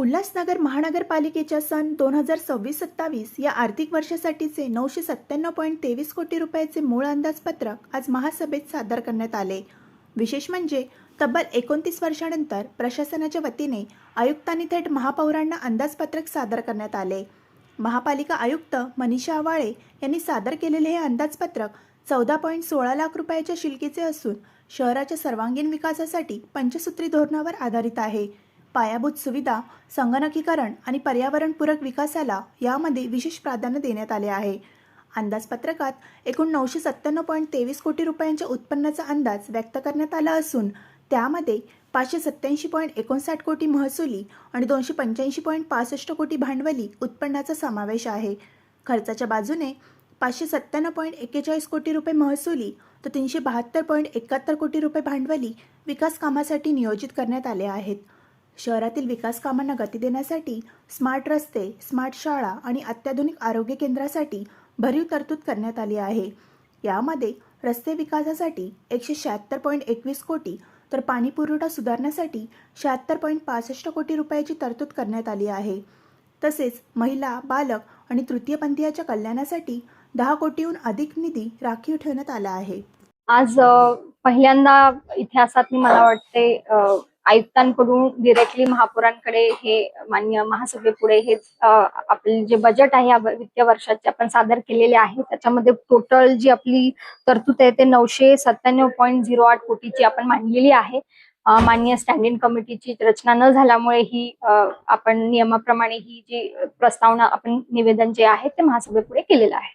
उल्हासनगर महानगरपालिकेच्या सन 2026-27 या आर्थिक वर्षासाठीचे 997.23 कोटी रुपयाचे मूळ अंदाजपत्रक आज महासभेत सादर करण्यात आले। विशेष म्हणजे तब्बल 29 वर्षांनंतर प्रशासनाच्या वतीने आयुक्तांनी थेट महापौरांना अंदाजपत्रक सादर करण्यात आले। महापालिका आयुक्त मनीषा आवाळे यांनी सादर केलेले हे अंदाजपत्रक 14.16 लाख रुपयाच्या शिल्लकीचे असून शहराच्या सर्वांगीण विकासासाठी पंचसूत्री धोरणावर आधारित आहे। पायाभूत सुविधा, संगणकीकरण आणि पर्यावरणपूरक विकासाला यामध्ये विशेष प्राधान्य देण्यात आले आहे। अंदाजपत्रकात एकूण 997.23 कोटी रुपयांच्या उत्पन्नाचा अंदाज व्यक्त करण्यात आला असून त्यामध्ये 587.59 कोटी महसुली आणि 285.65 कोटी भांडवली उत्पन्नाचा समावेश आहे। खर्चाच्या बाजूने 597.41 कोटी रुपये महसुली तर 372.71 कोटी रुपये भांडवली विकास कामासाठी नियोजित करण्यात आले आहेत। शहरातील विकास कामांना गती देण्यासाठी स्मार्ट रस्ते, स्मार्ट शाळा आणि अत्याधुनिक आरोग्य केंद्रासाठी भरीव तरतूद करण्यात आली आहे। यामध्ये रस्ते विकासासाठी 176.21 कोटी तर पाणी पुरवठा सुधारण्यासाठी 76.65 कोटी रुपयाची तरतूद करण्यात आली आहे। तसेच महिला, बालक आणि तृतीयपंथीयाच्या कल्याणासाठी 10 कोटीहून अधिक निधी राखीव ठेवण्यात आला आहे। आज पहिल्यांदा इतिहासात मला वाटते आयुक्तांकडून डिरेक्टली महापौरांकडे हे माननीय महासभेपुढे हे आपले जे बजेट आहे या वित्तीय वर्षाचे आपण सादर केलेले आहे। त्याच्यामध्ये टोटल जी आपली तरतूद आहे ते 997.08 कोटीची आपण मांडलेली आहे। माननीय स्टँडिंग कमिटीची रचना न झाल्यामुळे ही आपण नियमाप्रमाणे ही जी प्रस्तावना आपण निवेदन जे आहे ते महासभेपुढे केलेलं आहे।